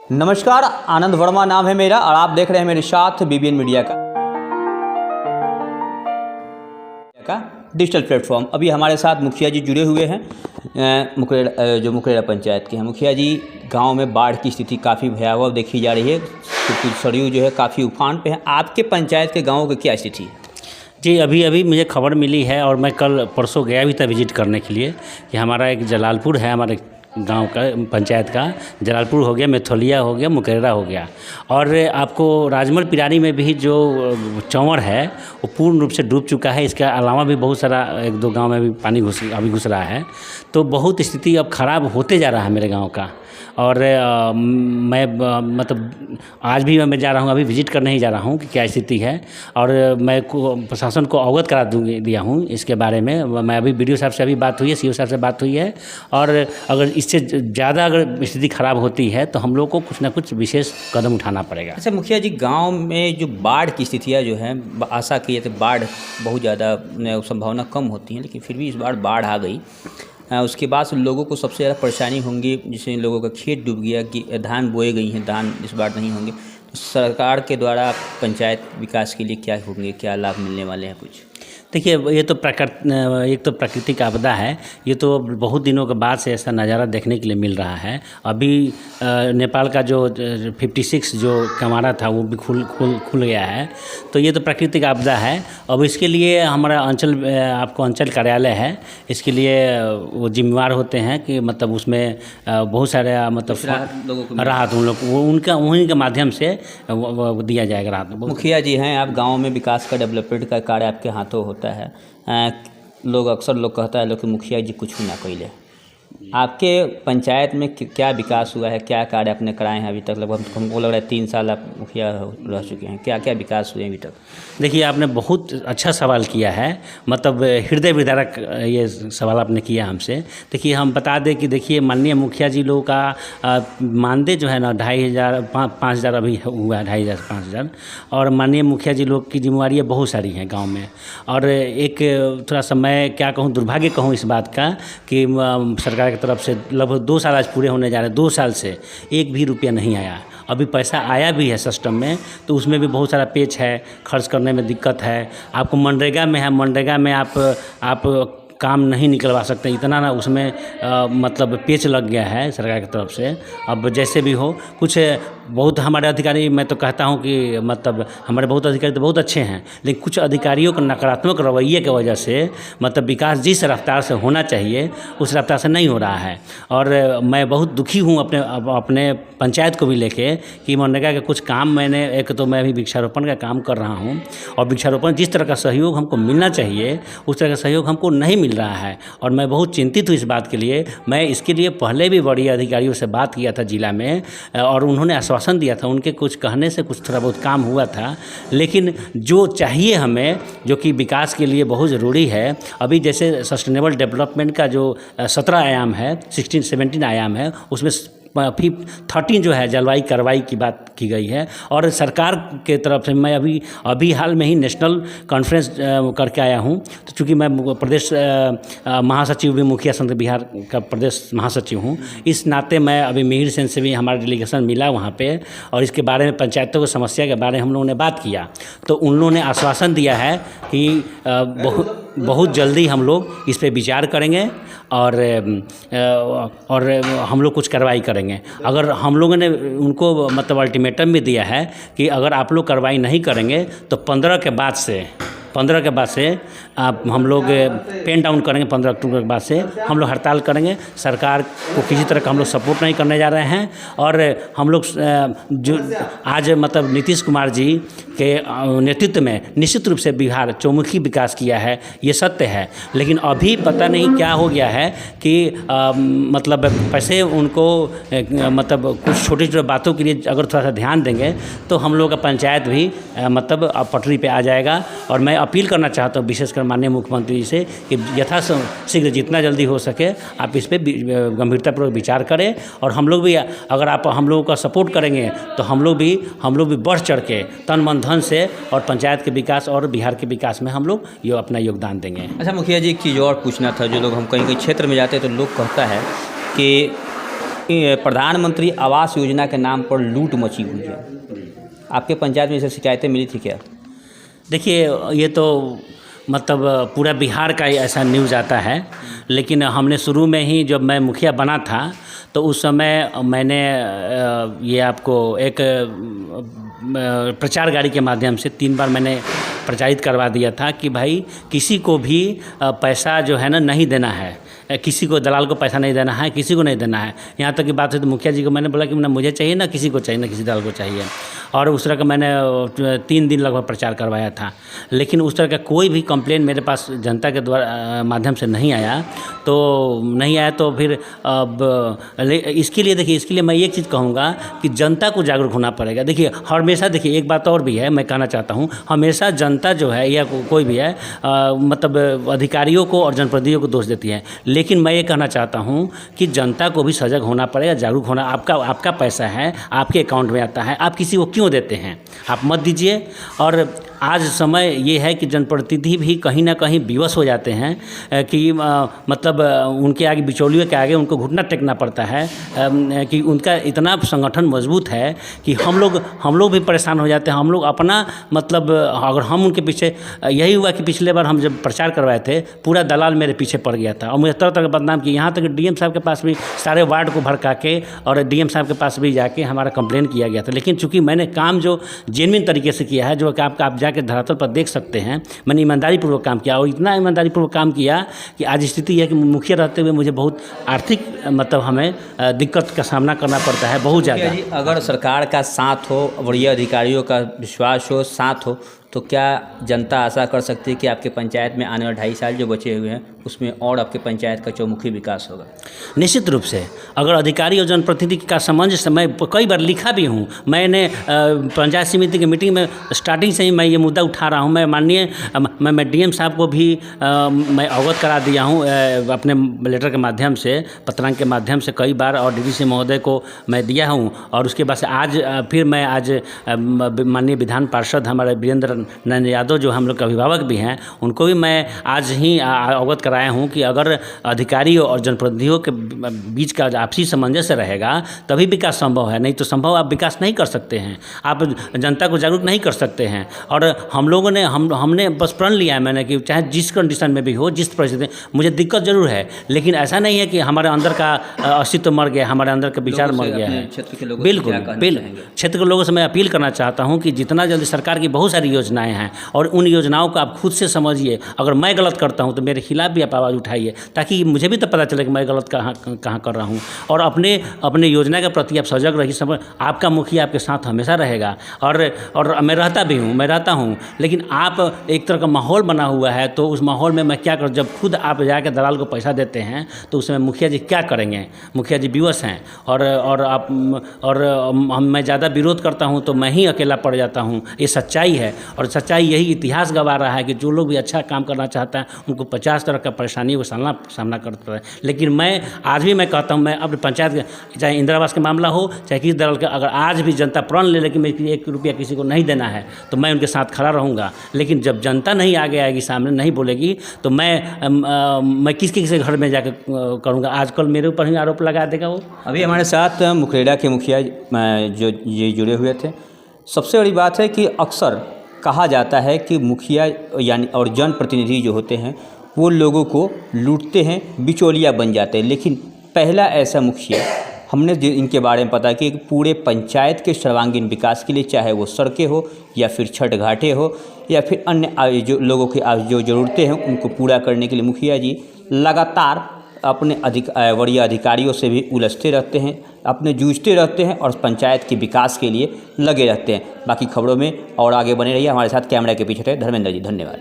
नमस्कार, आनंद वर्मा नाम है मेरा और आप देख रहे हैं मेरे साथ बीबीएन मीडिया का डिजिटल प्लेटफॉर्म। अभी हमारे साथ मुखिया जी जुड़े हुए हैं मुकरेड़ा पंचायत के हैं। मुखिया जी, गांव में बाढ़ की स्थिति काफ़ी भयावह देखी जा रही है, क्योंकि सरयू जो है काफ़ी उफान पे है। आपके पंचायत के गाँव की क्या स्थिति है? जी, अभी मुझे खबर मिली है और मैं कल परसों गया भी था विजिट करने के लिए कि हमारा एक जलालपुर है, हमारे गांव का पंचायत का जलालपुर हो गया, मेथोलिया हो गया, मुकरेड़ा हो गया, और आपको राजमल पिरानी में भी जो चौवर है वो पूर्ण रूप से डूब चुका है। इसके अलावा भी बहुत सारा एक दो गांव में भी पानी घुस रहा है। तो बहुत स्थिति अब ख़राब होते जा रहा है मेरे गाँव का। और मैं मतलब आज भी मैं जा रहा हूँ, अभी विजिट करने ही जा रहा हूँ कि क्या स्थिति है, और मैं प्रशासन को अवगत करा दिया हूँ इसके बारे में। मैं अभी BDO साहब से अभी बात हुई है, CO साहब से बात हुई है, और अगर इससे ज़्यादा अगर स्थिति ख़राब होती है तो हम लोग को कुछ ना कुछ विशेष कदम उठाना पड़ेगा। अच्छा मुखिया जी, गांव में जो बाढ़ की स्थितियाँ जो हैं, आशा की जाती बाढ़ बहुत ज़्यादा संभावना कम होती है, लेकिन फिर भी इस बार बाढ़ आ गई। उसके बाद लोगों को सबसे ज़्यादा परेशानी होंगी, जिससे लोगों का खेत डूब गया कि धान बोए गई हैं, धान इस बार नहीं होंगे। तो सरकार के द्वारा पंचायत विकास के लिए क्या होंगे, क्या लाभ मिलने वाले हैं कुछ? देखिए, ये तो एक तो प्राकृतिक आपदा है। ये तो बहुत दिनों के बाद से ऐसा नज़ारा देखने के लिए मिल रहा है। अभी नेपाल का जो 56 जो कमारा था वो भी खुल गया है। तो ये तो प्राकृतिक आपदा है। अब इसके लिए हमारा अंचल कार्यालय है, इसके लिए वो जिम्मेवार होते हैं कि मतलब उसमें बहुत सारे मतलब राहत उन लोग उन्हीं के माध्यम से दिया जाएगा राहत। मुखिया जी हैं आप, गाँव में विकास का डेवलपमेंट का कार्य आपके हाथों होता है। अक्सर लोग कहता है कि मुखिया जी कुछ भी ना कइले। आपके पंचायत में क्या विकास हुआ है, क्या कार्य आपने कराए हैं अभी तक? लगभग हमको लग रहा है 3 साल आप मुखिया रह चुके हैं। क्या क्या विकास हुए अभी तक? देखिए, आपने बहुत अच्छा सवाल किया है, मतलब हृदय विदारक ये सवाल आपने किया हमसे। देखिए, हम बता दें कि देखिए माननीय मुखिया जी लोगों का मानदेय जो है ना 2500 5,000 अभी हुआ है, 2500 5,000। और माननीय मुखिया जी लोग की जिम्मेवारियाँ बहुत सारी हैं गाँव में। और एक थोड़ा सा मैं क्या कहूँ, दुर्भाग्य कहूँ इस बात का कि सरकार की तरफ से लगभग 2 साल आज पूरे होने जा रहे हैं, 2 साल से एक भी रुपया नहीं आया। अभी पैसा आया भी है सिस्टम में, तो उसमें भी बहुत सारा पेच है, खर्च करने में दिक्कत है। आपको मनरेगा में है, मनरेगा में आप काम नहीं निकलवा सकते, इतना ना उसमें मतलब पेच लग गया है सरकार की तरफ से। अब जैसे भी हो, कुछ बहुत हमारे अधिकारी, मैं तो कहता हूं कि मतलब हमारे बहुत अधिकारी तो बहुत अच्छे हैं, लेकिन कुछ अधिकारियों के नकारात्मक रवैये की वजह से मतलब विकास जिस रफ्तार से होना चाहिए उस रफ्तार से नहीं हो रहा है। और मैं बहुत दुखी हूँ अपने पंचायत को भी लेके कि मनरेगा के कुछ काम मैंने, एक तो मैं अभी वृक्षारोपण का काम कर रहा हूँ, और वृक्षारोपण जिस तरह का सहयोग हमको मिलना चाहिए उस तरह का सहयोग हमको नहीं मिल रहा है। और मैं बहुत चिंतित हूँ इस बात के लिए। मैं इसके लिए पहले भी बड़ी अधिकारियों से बात किया था जिला में, और उन्होंने आश्वासन दिया था, उनके कुछ कहने से कुछ थोड़ा बहुत काम हुआ था। लेकिन जो चाहिए हमें, जो कि विकास के लिए बहुत ज़रूरी है, अभी जैसे सस्टेनेबल डेवलपमेंट का जो 17 आयाम है, 17 आयाम है, उसमें 13 जो है जलवायु कार्रवाई की बात की गई है। और सरकार के तरफ से मैं अभी हाल में ही नेशनल कॉन्फ्रेंस करके आया हूँ। तो चूँकि मैं प्रदेश महासचिव भी, मुखिया संघ बिहार का प्रदेश महासचिव हूँ, इस नाते मैं अभी मिहिर सेन से भी हमारा डेलीगेशन मिला वहाँ पे, और इसके बारे में पंचायतों की समस्या के बारे में हम लोगों ने बात किया। तो उन लोगों ने आश्वासन दिया है कि बहुत जल्दी हम लोग इस पर विचार करेंगे और हम लोग कुछ कार्रवाई करेंगे। अगर हम लोगों ने उनको मतलब अल्टीमेटम भी दिया है कि अगर आप लोग कार्रवाई नहीं करेंगे तो 15 के बाद से हम लोग पेन डाउन करेंगे। 15 अक्टूबर के बाद से हम लोग हड़ताल करेंगे। सरकार को किसी तरह का हम लोग सपोर्ट नहीं करने जा रहे हैं। और हम लोग जो आज मतलब नीतीश कुमार जी के नेतृत्व में निश्चित रूप से बिहार चौमुखी विकास किया है, ये सत्य है। लेकिन अभी पता नहीं क्या हो गया है कि मतलब पैसे उनको मतलब कुछ छोटी छोटी बातों के लिए अगर थोड़ा सा ध्यान देंगे तो हम लोग का पंचायत भी मतलब पटरी पे आ जाएगा। और मैं अपील करना चाहता हूँ विशेषकर माननीय मुख्यमंत्री जी से कि यथाशीघ्र जितना जल्दी हो सके आप इस पर गंभीरतापूर्वक विचार करें। और हम लोग भी, अगर आप हम लोगों का सपोर्ट करेंगे तो हम लोग भी बढ़ चढ़ के तन मन धन से और पंचायत के विकास और बिहार के विकास में हम लोग अपना योगदान देंगे। अच्छा मुखिया जी, एक चीज़ और पूछना था। जो लोग हम कहीं क्षेत्र में जाते हैं तो लोग कहता है कि प्रधानमंत्री आवास योजना के नाम पर लूट मची हुई है, आपके पंचायत में ऐसी शिकायतें मिली थी क्या? देखिए, ये तो मतलब पूरा बिहार का ही ऐसा न्यूज़ आता है, लेकिन हमने शुरू में ही जब मैं मुखिया बना था तो उस समय मैंने ये आपको एक प्रचार गाड़ी के माध्यम से 3 बार मैंने प्रचारित करवा दिया था कि भाई किसी को भी पैसा जो है ना नहीं देना है, किसी को दलाल को पैसा नहीं देना है, किसी को नहीं देना है। यहाँ तक की बात है तो मुखिया जी को मैंने बोला कि ना मुझे चाहिए ना किसी को चाहिए, ना किसी दलाल को चाहिए, और उस तरह का मैंने 3 दिन लगभग प्रचार करवाया था। लेकिन उस तरह का कोई भी कंप्लेंट मेरे पास जनता के द्वारा माध्यम से नहीं आया। तो फिर अब इसके लिए देखिए, इसके लिए मैं एक चीज़ कहूँगा कि जनता को जागरूक होना पड़ेगा। देखिए हमेशा, देखिए एक बात और भी है, मैं कहना चाहता हूँ, हमेशा जनता जो है या कोई भी है मतलब अधिकारियों को और जनप्रतिनिधियों को दोष देती है। लेकिन मैं ये कहना चाहता हूँ कि जनता को भी सजग होना पड़ेगा, जागरूक होना। आपका पैसा है, आपके अकाउंट में आता है, आप किसी को क्यों देते हैं? आप मत दीजिए। और आज समय ये है कि जनप्रतिनिधि भी कहीं ना कहीं विवश हो जाते हैं कि मतलब उनके आगे, बिचौलियों के आगे उनको घुटना टेकना पड़ता है कि उनका इतना संगठन मजबूत है कि हम लोग भी परेशान हो जाते हैं। हम लोग अपना मतलब अगर हम उनके पीछे, यही हुआ कि पिछले बार हम जब प्रचार करवाए थे पूरा दलाल मेरे पीछे पड़ गया था और मुझे तरह तरह बदनाम किया। यहाँ तक डीएम साहब के पास भी सारे वार्ड को भड़का के और डीएम साहब के पास भी जाके हमारा कंप्लेन किया गया था। लेकिन चूंकि मैंने काम जो जेन्युइन तरीके से किया है, जो कि आप जाके धरातल पर देख सकते हैं, मैंने ईमानदारी पूर्वक काम किया और इतना ईमानदारी पूर्वक काम किया कि आज स्थिति है कि मुखिया रहते हुए मुझे बहुत आर्थिक मतलब हमें दिक्कत का सामना करना पड़ता है, बहुत ज़्यादा। अगर सरकार का साथ हो, वरीय अधिकारियों का विश्वास हो, साथ हो, तो क्या जनता आशा कर सकती है कि आपके पंचायत में आने वाले 2.5 साल जो बचे हुए हैं उसमें और आपके पंचायत का चौमुखी विकास होगा? निश्चित रूप से। अगर अधिकारी और जनप्रतिनिधि का सामंजस्य, मैं कई बार लिखा भी हूँ, मैंने पंचायत समिति की मीटिंग में स्टार्टिंग से ही मैं ये मुद्दा उठा रहा हूँ। मैं माननीय मैं डीएम साहब को भी मैं अवगत करा दिया हूँ अपने लेटर के माध्यम से, पत्रांक के माध्यम से कई बार, और डीडीसी महोदय को मैं दिया हूँ। और उसके बाद से आज माननीय विधान पार्षद हमारे वीरेंद्र नंद यादव जो हम लोग के अभिभावक भी हैं, उनको भी मैं आज ही अवगत कराया हूँ कि अगर अधिकारियों और जनप्रतिनिधियों के बीच का आपसी सामंजस्य रहेगा तभी विकास संभव है। नहीं तो संभव आप विकास नहीं कर सकते हैं, आप जनता को जागरूक नहीं कर सकते हैं। और हम लोगों ने हमने बस प्रण लिया है मैंने कि चाहे जिस कंडीशन में भी हो, जिस परिस्थिति में, मुझे दिक्कत जरूर है, लेकिन ऐसा नहीं है कि हमारे अंदर का अस्तित्व मर गया, हमारे अंदर का विचार मर गया है। बिल्कुल क्षेत्र के लोगों से मैं अपील करना चाहता हूँ कि जितना जल्दी, सरकार की बहुत सारी योजनाएं हैं और उन योजनाओं को आप खुद से समझिए। अगर मैं गलत करता हूं तो मेरे खिलाफ भी आप आवाज़ उठाइए, ताकि मुझे भी तो पता चले कि मैं गलत कहाँ कर रहा हूं। और अपने योजना के प्रति आप सजग रहिए। आपका मुखिया आपके साथ हमेशा रहेगा और मैं रहता हूं। लेकिन आप एक तरह का माहौल बना हुआ है, तो उस माहौल में मैं क्या करूँ? जब खुद आप जाकर दलाल को पैसा देते हैं तो उसमें मुखिया जी क्या करेंगे? मुखिया जी विवश हैं मैं ज़्यादा विरोध करता हूँ तो मैं ही अकेला पड़ जाता हूँ। ये सच्चाई है और सच्चाई यही इतिहास गवा रहा है कि जो लोग भी अच्छा काम करना चाहता है उनको 50 तरह का परेशानियों का सामना करता है। लेकिन मैं आज भी मैं कहता हूँ, मैं अपने पंचायत, चाहे इंदिरा आवास का मामला हो, चाहे किसी दलाल का, अगर आज भी जनता प्रण ले लेकिन मैं 1 रुपया किसी को नहीं देना है तो मैं उनके साथ खड़ा रहूँगा। लेकिन जब जनता नहीं आगे आएगी, सामने नहीं बोलेगी, तो मैं किसके घर में जाकर करूँगा? आजकल मेरे ऊपर ही आरोप लगा देगा वो। अभी हमारे साथ मुखरेड़ा के मुखिया जो ये जुड़े हुए थे। सबसे बड़ी बात है कि अक्सर कहा जाता है कि मुखिया यानी और जनप्रतिनिधि जो होते हैं वो लोगों को लूटते हैं, बिचौलिया बन जाते हैं। लेकिन पहला ऐसा मुखिया हमने इनके बारे में पता कि पूरे पंचायत के सर्वांगीण विकास के लिए, चाहे वो सड़कें हो या फिर छठ घाटे हो या फिर अन्य जो लोगों की जो ज़रूरतें हैं उनको पूरा करने के लिए मुखिया जी लगातार अपने वरीय अधिकारियों से भी उलझते रहते हैं, अपने जूझते रहते हैं और पंचायत के विकास के लिए लगे रहते हैं। बाकी खबरों में और आगे बने रहिए। हमारे साथ कैमरा के पीछे थे धर्मेंद्र जी, धन्यवाद।